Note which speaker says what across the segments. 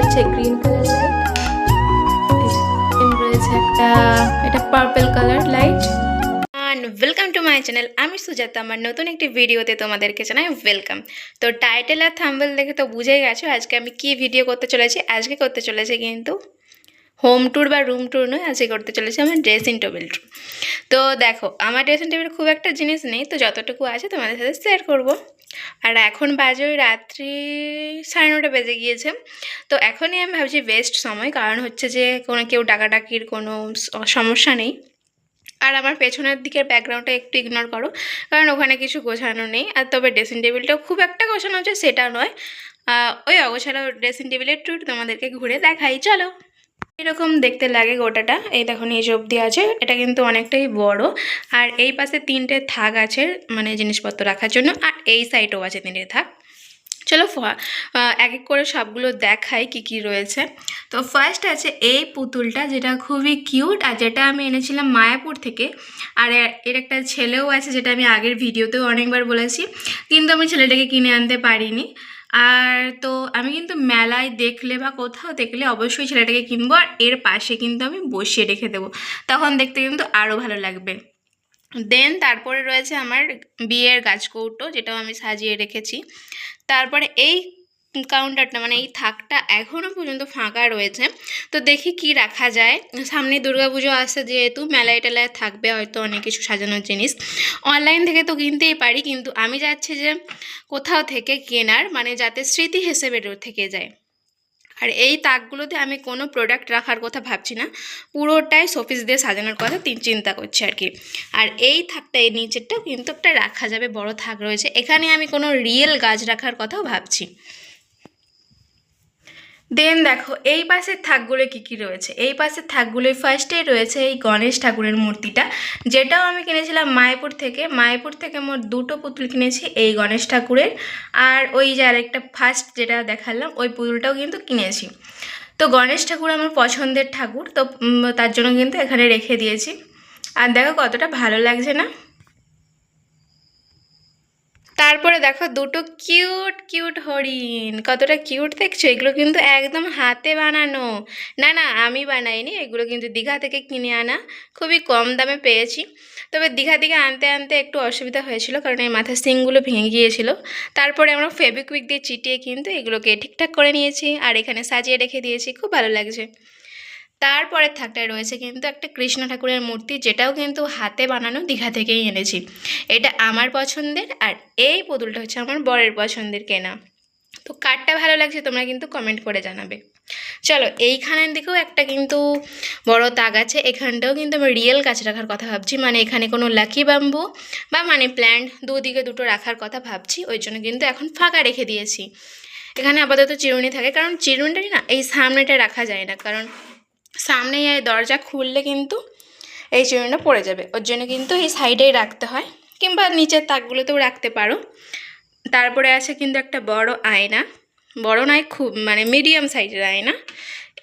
Speaker 1: রয়েছে green colour light, রয়েছে এটা purple colour light. And welcome to my channel, আমি সুজাতা। আমার নতুন একটি ভিডিওতে তোমাদেরকে জানাই ওয়েলকাম। তো টাইটেল আর থাম্বনেল দেখে তো বুঝেই গেছো আজকে আমি কি ভিডিও করতে চলেছি। আজকে করতে চলেছি কিন্তু হোম ট্যুর বা রুম ট্যুর নয়, আজকে করতে চলেছি আমার ড্রেসিং টেবিল ট্যুর। তো দেখো, আমার ড্রেসিং টেবিল খুব একটা জিনিস নেই, তো যতটুকু আছে তোমাদের সাথে শেয়ার করব। আর এখন বাজে ওই রাত্রি 9:30 বেজে গিয়েছে। তো এখনই আমি ভাবছি বেস্ট সময়, কারণ হচ্ছে যে কেউ ডাকাডাকির কোনো সমস্যা নেই। আর আমার পেছনের দিকের ব্যাকগ্রাউন্ডটা একটু ইগনোর করো, কারণ ওখানে কিছু গোছানো নেই। আর তবে ড্রেসিং টেবিলটাও খুব একটা গোছানো হচ্ছে সেটা নয়, ওই অগোছালো ড্রেসিং টেবিলের ট্যুর তোমাদেরকে ঘুরে দেখাই, চলো। এরকম দেখতে লাগে গোটাটা। এই দেখো নিচ অবধি আছে, এটা কিন্তু অনেকটাই বড়। আর এই পাশে 3টে থাক আছে মানে জিনিসপত্র রাখার জন্য, আর এই সাইডেও আছে 3টে থাক। চলো এক এক করে সবগুলো দেখাই কি কি রয়েছে। তো ফার্স্ট আছে এই পুতুলটা, যেটা খুবই কিউট আর যেটা আমি এনেছিলাম মায়াপুর থেকে। আর এর একটা ছেলেও আছে, যেটা আমি আগের ভিডিওতেও অনেকবার বলেছি, কিন্তু আমি ছেলেটাকে কিনে আনতে পারিনি। আর তো আমি কিন্তু মেলায় দেখলে বা কোথাও দেখলে অবশ্যই ছেলেটাকে কিনবো, আর এর পাশে কিন্তু আমি বসিয়ে রেখে দেবো, তখন দেখতে কিন্তু আরও ভালো লাগবে। দেন তারপরে রয়েছে আমার বিয়ের গাছকৌটো, যেটাও আমি সাজিয়ে রেখেছি। তারপরে এই কাউন্টারটা মানে এই থাকটা এখনও পর্যন্ত ফাঁকা রয়েছে। তো দেখি কি রাখা যায়, সামনে দুর্গাপুজো আসছে, যেহেতু মেলায় টেলায় থাকবে হয়তো অনেক কিছু সাজানোর জিনিস। অনলাইন থেকে তো কিনতেই পারি, কিন্তু আমি চাচ্ছি যে কোথাও থেকে কেনার, মানে যাতে স্মৃতি হিসেবে থেকে যায়। আর এই তাকগুলোতে আমি কোনো প্রোডাক্ট রাখার কথা ভাবছি না, পুরোটাই শোপিস দিয়ে সাজানোর কথা চিন্তা করছি আর কি। আর এই থাকটা, এই নিচেরটাও কিন্তু একটা রাখা যাবে, বড় থাক রয়েছে। এখানে আমি কোনো রিয়েল গাছ রাখার কথাও ভাবছি। দেন দেখো এই পাশের থাকগুলো কি কি রয়েছে। এই পাশের থাকগুলোই ফার্স্টেই রয়েছে এই গণেশ ঠাকুরের মূর্তিটা, যেটাও আমি কিনেছিলাম মায়াপুর থেকে। মায়াপুর থেকে মোট 2টো পুতুল কিনেছি এই গণেশ ঠাকুরের, আর ওই যে আরেকটা ফার্স্ট যেটা দেখালাম ওই পুতুলটাও কিন্তু কিনেছি। তো গণেশ ঠাকুর আমার পছন্দের ঠাকুর, তো তার জন্য কিন্তু এখানে রেখে দিয়েছি। আর দেখো কতটা ভালো লাগছে না। তারপরে দেখো 2টো কিউট কিউট হরিণ, কতটা কিউট দেখছো। এগুলো কিন্তু একদম হাতে বানানো, না না আমি বানাইনি, এগুলো কিন্তু দীঘা থেকে কিনে আনা, খুবই কম দামে পেয়েছি। তবে দীঘা থেকে আনতে আনতে একটু অসুবিধা হয়েছিল, কারণ এই মাথার সিংগুলো ভেঙে গিয়েছিল। তারপরে আমরা ফেবিকুইক দিয়ে চিটিয়ে কিন্তু এগুলোকে ঠিকঠাক করে নিয়েছি, আর এখানে সাজিয়ে রেখে দিয়েছি, খুব ভালো লাগছে। তারপরের থাকটায় রয়েছে কিন্তু একটা কৃষ্ণ ঠাকুরের মূর্তি, যেটাও কিন্তু হাতে বানানো, দীঘা থেকেই এনেছি। এটা আমার পছন্দের, আর এই পুতুলটা হচ্ছে আমার বরের পছন্দের কেনা। তো কারটা ভালো লাগছে তোমরা কিন্তু কমেন্ট করে জানাবে। চলো এইখানের দিকেও একটা কিন্তু বড় তাক আছে, এখানটাও কিন্তু আমি রিয়েল গাছ রাখার কথা ভাবছি, মানে এখানে কোনো লাকি ব্যাম্বু বা মানি প্ল্যান্ট দুদিকে 2টো রাখার কথা ভাবছি, ওই জন্য কিন্তু এখন ফাঁকা রেখে দিয়েছি। এখানে আপাতত চিরুনি থাকে, কারণ চিরুনিটাই না এই সামনেটা রাখা যায় না, কারণ সামনে এই দরজা খুললে কিন্তু এই চিরুনিটা পড়ে যাবে, ওর জন্য কিন্তু এই সাইডেই রাখতে হয়, কিংবা নিচের তাকগুলোতেও রাখতে পারো। তারপরে আছে কিন্তু একটা বড় আয়না, বড় নয়, খুব মানে মিডিয়াম সাইজের আয়না।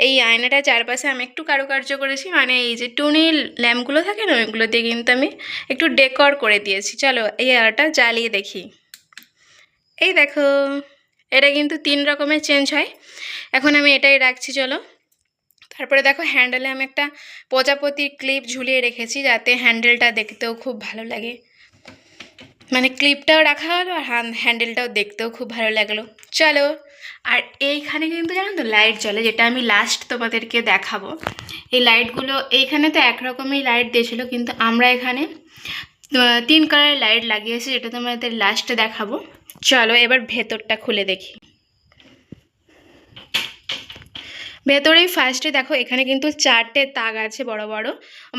Speaker 1: এই আয়নাটা চারপাশে আমি একটু কারুকার্য করেছি, মানে এই যে টুনি ল্যাম্পগুলো থাকে না, ওইগুলো দিয়ে কিন্তু আমি একটু ডেকর করে দিয়েছি। চলো এই আলোটা জ্বালিয়ে দেখি। এই দেখো, এটা কিন্তু 3 রকমের চেঞ্জ হয়, এখন আমি এটাই রাখছি। চলো তারপরে দেখো হ্যান্ডেলে আমি একটা প্রজাপতির ক্লিপ ঝুলিয়ে রেখেছি, যাতে হ্যান্ডেলটা দেখতেও খুব ভালো লাগে, মানে ক্লিপটাও রাখা হলো আর হ্যান্ডেলটাও দেখতেও খুব ভালো লাগলো। চলো, আর এইখানে কিন্তু জানো তো লাইট জ্বলে, যেটা আমি লাস্ট তোমাদেরকে দেখাবো। এই লাইটগুলো এইখানে তো একরকমই লাইট দিয়েছিল, কিন্তু আমরা এখানে 3 কালারের লাইট লাগিয়েছি, যেটা তোমাদের লাস্টে দেখাবো। চলো এবার ভেতরটা খুলে দেখি। ভেতরেই ফার্স্টে দেখো এখানে কিন্তু 4টে তাক আছে বড় বড়,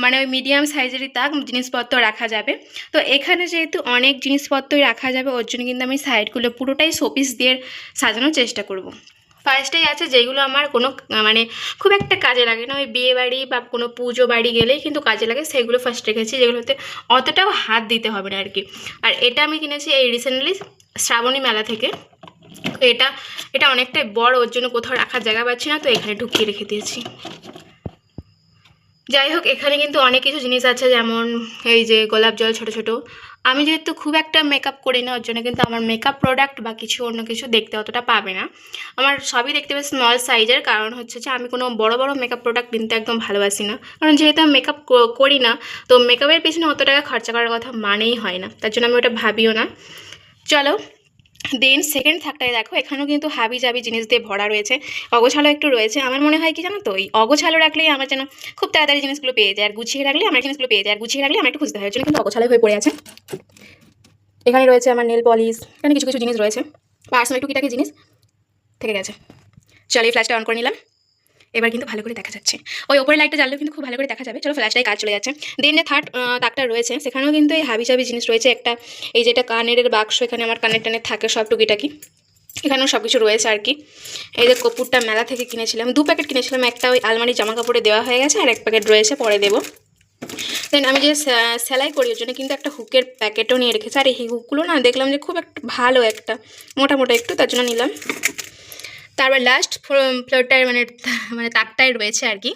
Speaker 1: মানে ওই মিডিয়াম সাইজেরই তাক, জিনিসপত্র রাখা যাবে। তো এখানে যেহেতু অনেক জিনিসপত্রই রাখা যাবে, ওর জন্য কিন্তু আমি সাইডগুলো পুরোটাই শোপিস দিয়ে সাজানোর চেষ্টা করব। ফার্স্টেই আছে যেগুলো আমার কোনো মানে খুব একটা কাজে লাগে না, ওই বিয়ে বাড়ি বা কোনো পুজো বাড়ি গেলেই কিন্তু কাজে লাগে, সেগুলো ফার্স্ট রেখেছি, যেগুলোতে অতটাও হাত দিতে হবে না আর কি। আর এটা আমি কিনেছি এই রিসেন্টলি শ্রাবণী মেলা থেকে। এটা এটা অনেকটাই বড়, ওর জন্য কোথাও রাখার জায়গা পাচ্ছি না, তো এখানে ঢুকিয়ে রেখে দিয়েছি। যাই হোক, এখানে কিন্তু অনেক কিছু জিনিস আছে, যেমন এই যে গোলাপ জল ছোট ছোট, আমি যেহেতু খুব একটা মেকআপ করি না, ওর জন্য কিন্তু আমার মেকআপ প্রোডাক্ট বা কিছু অন্য কিছু দেখতে অতটা পাবে না। আমার সবই দেখতে পাবে স্মল সাইজের, কারণ হচ্ছে যে আমি কোনো বড় বড় মেকআপ প্রোডাক্ট কিনতে একদম ভালোবাসি না, কারণ যেহেতু আমি মেকআপ করি না, তো মেকআপের পিছনে অত টাকা খরচা করার কথা মানেই হয় না, তার জন্য আমি ওটা ভাবিও না। চলো দেন সেকেন্ড থাকটায় দেখো, এখানেও কিন্তু হাবি জাবি জিনিস দিয়ে ভরা রয়েছে, অগোছালো একটু রয়েছে। আমার মনে হয় কি জানো তো, এই অগোছালো রাখলেই আমার যেন খুব তাড়াতাড়ি জিনিসগুলো পেয়ে যায়, আর গুছিয়ে রাখলে আমার জিনিসগুলো পেয়ে যায়, আর গুছিয়ে রাখলে আমার একটু খুঁজতে হয়, ওর জন্য কিন্তু অগোছালো হয়ে পড়ে আছে। এখানে রয়েছে আমার নেল পলিশ, এখানে কিছু কিছু জিনিস রয়েছে, পার্সোনাল টুকিটাকি জিনিস থেকে গেছে। চলো এই ফ্ল্যাশটা অন করে নিলাম, এবার কিন্তু ভালো করে দেখা যাচ্ছে, ওই ওপরে লাইটটা জ্বাললেও কিন্তু খুব ভালো করে দেখা যাবে। চলো ফ্ল্যাশটাই কাজ চলে যাচ্ছে। দেন যে থার্ড তাকটা রয়েছে, সেখানেও কিন্তু এই হাবি জাবি জিনিস রয়েছে। একটা এই যেটা কানের বাক্স, এখানে আমার কানের টানের থাকে সব টুকিটাকি, এখানেও সব কিছু রয়েছে আর কি। এই যে কপুরটা মেলা থেকে কিনেছিলাম, 2 প্যাকেট কিনেছিলাম, একটা ওই আলমারি জামা কাপড়ে দেওয়া হয়ে গেছে, আর 1 প্যাকেট রয়েছে, পরে দেবো। দেন আমি যে সেলাই করি ওর জন্য কিন্তু একটা হুকের প্যাকেটও নিয়ে রেখেছি, আর এই হুকগুলো না দেখলাম যে খুব একটা ভালো, একটা মোটা মোটা একটু, তার জন্য নিলাম। তারপর লাস্ট ফ্লোরটায় মানে তাকটায় রয়েছে আর কি,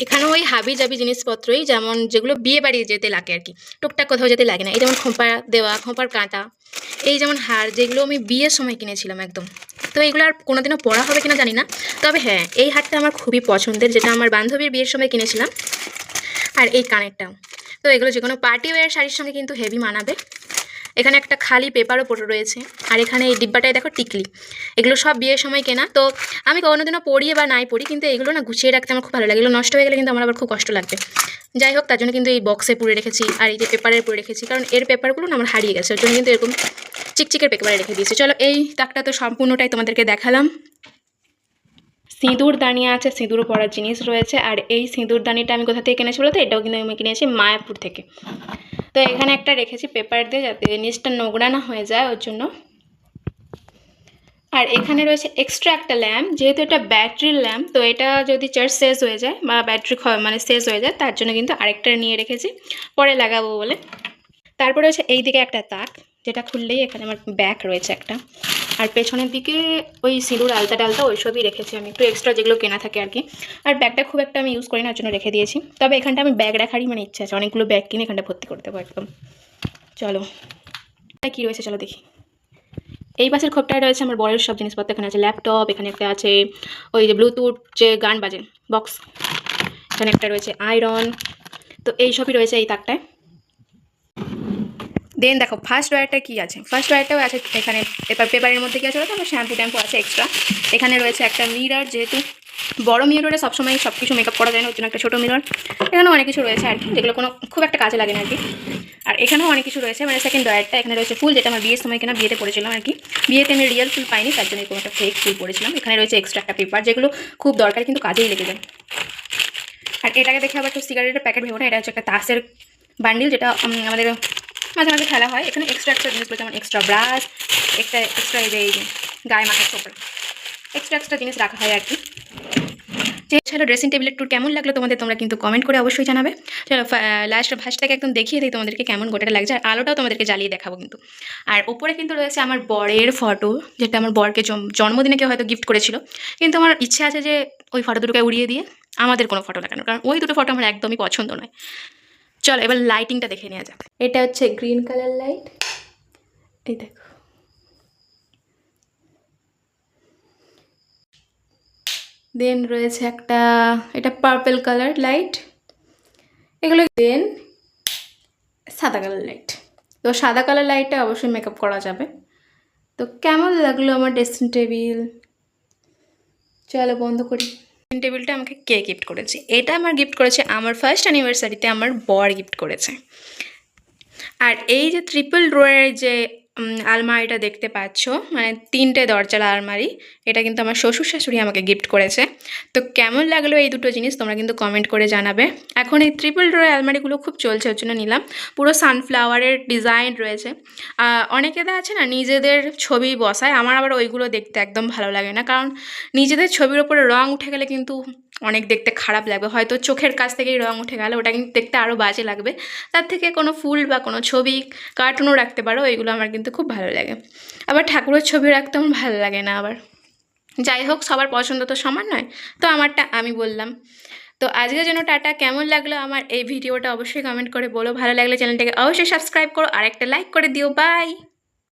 Speaker 1: এখানেও ওই হাবি জাবি জিনিসপত্রই, যেমন যেগুলো বিয়ে বাড়ি যেতে লাগে আর কি, টুকটাক কোথাও যেতে লাগে না। এই যেমন খোঁপা দেওয়া, খোঁপার কাঁটা, এই যেমন হার, যেগুলো আমি বিয়ের সময় কিনেছিলাম একদম। তো এগুলো আর কোনোদিনও পরা হবে কিনা জানি না, তবে হ্যাঁ এই হারটা আমার খুবই পছন্দের, যেটা আমার বান্ধবীর বিয়ের সময় কিনেছিলাম, আর এই কানেরটাও। তো এগুলো যে কোনো পার্টি ওয়্যার শাড়ির সঙ্গে কিন্তু হেভি মানাবে। এখানে একটা খালি পেপারও পড়ে রয়েছে, আর এখানে এই ডিব্বাটায় দেখো টিকলি, এগুলো সব বিয়ের সময় কেনা। তো আমি কোনোদিনও পরিয়ে বা নাই পরি, কিন্তু এগুলো না গুছিয়ে রাখতে আমার খুব ভালো লাগে, এগুলো নষ্ট হয়ে গেলে কিন্তু আমার আবার খুব কষ্ট লাগবে। যাই হোক, তার জন্য কিন্তু এই বক্সে পুরে রেখেছি, আর এই যে পেপারে পুরে রেখেছি, কারণ এর পেপারগুলো না আমার হারিয়ে গেছে, ওর জন্য কিন্তু এরকম চিকচিকের পেপারে রেখে দিয়েছি। চলো এই তাকটা তো সম্পূর্ণটাই তোমাদেরকে দেখালাম। সিঁদুর দানি আছে, সিঁদুরও পরার জিনিস রয়েছে, আর এই সিঁদুর দানিটা আমি কোথা থেকে কিনেছি বলো তো, এটাও কিন্তু আমি কিনেছি মায়াপুর থেকে। তো এখানে একটা রেখেছি পেপার দিয়ে, যাতে নিচটা নোংরা না হয়ে যায় ওর জন্য। আর এখানে রয়েছে এক্সট্রা একটা ল্যাম্প, যেহেতু এটা ব্যাটারির ল্যাম্প, তো এটা যদি চার্জ শেষ হয়ে যায় বা ব্যাটারি মানে শেষ হয়ে যায়, তার জন্য কিন্তু আরেকটা নিয়ে রেখেছি, পরে লাগাবো বলে। তারপরে হচ্ছে এই দিকে একটা তাক, যেটা খুললেই এখানে আমার ব্যাগ রয়েছে একটা, আর পেছনের দিকে ওই সিঁদুর আলতা টালতা ওইসবই রেখেছি আমি, একটু এক্সট্রা যেগুলো কেনা থাকে আর কি। আর ব্যাগটা খুব একটা আমি ইউজ করি না, ওর জন্য রেখে দিয়েছি। তবে এখানটা আমি ব্যাগ রাখারই মানে ইচ্ছা আছে, অনেকগুলো ব্যাগ কিনে এখানটা ভর্তি করতে পারবো একদম। চলো কী রয়েছে চলো দেখি। এই পাশের খোপটায় রয়েছে আমার বরের সব জিনিসপত্র, এখানে আছে ল্যাপটপ, এখানে একটা আছে ওই যে ব্লুটুথ যে গান বাজে বক্স, এখানে একটা রয়েছে আয়রন, তো এই সবই রয়েছে এই তাকটায়। দেন দেখো ফার্স্ট ড্রয়ারটা কী আছে, ফার্স্ট ড্রয়ারটাও আছে এখানে, এবার পেপারের মধ্যে কী আছে বলতো, আমার শ্যাম্পু ট্যাম্পু আছে এক্সট্রা। এখানে রয়েছে একটা মিরর, যেহেতু বড় মিররে সবসময় সব কিছু মেকআপ করা যায় না, ওর জন্য একটা ছোটো মিরর। এখানেও অনেক কিছু রয়েছে আর কি, যেগুলো কোনো খুব একটা কাজে লাগে না আর কি। আর এখানেও অনেক কিছু রয়েছে, মানে সেকেন্ড ড্রয়ারটা এখানে রয়েছে ফুল, যেটা আমার বিয়ের সময় কিনা, বিয়েতে পড়েছিলাম আর কি। বিয়েতে আমি রিয়েল ফুল পাইনি, তার জন্য কোনো একটা ফেক ফুল পড়েছিলাম। এখানে রয়েছে এক্সট্রা একটা পেপার, যেগুলো খুব দরকার কিন্তু কাজেই লেগে যায়। আর এটাকে দেখে আবার একটু সিগারেটের প্যাকেট ভেবো না, এটা হচ্ছে একটা তাসের বান্ডিল, যেটা আমাদের মাঝে মাঝে খেলা হয়। এখানে এক্সট্রা জিনিসগুলো যেমন এক্সট্রা ব্রাশ, এক্সট্রা এই যে গায়ে মাথার সোপড়, এক্সট্রা জিনিস রাখা হয় আর কি। চলো ড্রেসিং টেবিলের ট্যুর কেমন লাগলো তোমাদের, তোমরা কিন্তু কমেন্ট করে অবশ্যই জানাবে। চলো লাস্ট ভাঁজটাকে একদম দেখিয়ে দিই তোমাদেরকে কেমন গোটাটা লাগছে, আর আলোটাও তোমাদেরকে জ্বালিয়ে দেখাবো কিন্তু। আর ওপরে কিন্তু রয়েছে আমার বরের ফটো, যেটা আমার বরকে জন্মদিনে কেউ হয়তো গিফট করেছিল, কিন্তু আমার ইচ্ছে আছে যে ওই ফটো দুটোকে উড়িয়ে দিয়ে আমাদের কোনো ফটো লাগানো, কারণ ওই দুটো ফটো আমার একদমই পছন্দ নয়। চলো এবার লাইটিংটা দেখে নেওয়া যাক। এটা হচ্ছে গ্রিন কালার লাইট, এই দেখো। দেন রয়েছে একটা, এটা পার্পল কালার লাইট, এগুলো। দেন সাদা কালার লাইট, তো সাদা কালার লাইটটা অবশ্যই মেকআপ করা যাবে। তো কেমন লাগলো আমার ড্রেসিং টেবিল, চলো বন্ধ করি। ড্রেসিং টেবিলটা আমাকে কে গিফট করেছে, এটা আমার গিফট করেছে আমার ফার্স্ট অ্যানিভার্সারিতে আমার বর গিফট করেছে। আর এই যে ট্রিপল ড্রয়ারের যে আলমারিটা দেখতে পাচ্ছ, মানে 3টে দরজার আলমারি, এটা কিন্তু আমার শ্বশুর শাশুড়ি আমাকে গিফট করেছে। তো কেমন লাগলো এই দুটো জিনিস তোমরা কিন্তু কমেন্ট করে জানাবে। এখন এই ট্রিপল ড্রয়ার আলমারিগুলো খুব চলছে, ওর জন্য নিলাম। পুরো সানফ্লাওয়ারের ডিজাইন রয়েছে। অনেকেদের আছে না নিজেদের ছবি বসায়, আমার আবার ওইগুলো দেখতে একদম ভালো লাগে না, কারণ নিজেদের ছবির ওপরে রং উঠে গেলে কিন্তু অনেক দেখতে খারাপ লাগবে, হয়তো চোখের কাছ থেকেই রং উঠে গেলে ওটা কিন্তু দেখতে আরও বাজে লাগবে। তার থেকে কোনো ফুল বা কোনো ছবি কার্টুনও রাখতে পারো, ওইগুলো আমার কিন্তু খুব ভালো লাগে। আবার ঠাকুরের ছবি রাখতে আমার ভালো লাগে না আবার। যাই হোক, সবার পছন্দ তো সমান নয়, তো আমারটা আমি বললাম। তো আজকের জন্য টাটা। কেমন লাগলো আমার এই ভিডিওটা অবশ্যই কমেন্ট করে বলো। ভালো লাগলে চ্যানেলটাকে অবশ্যই সাবস্ক্রাইব করো আর একটা লাইক করে দিও। বাই।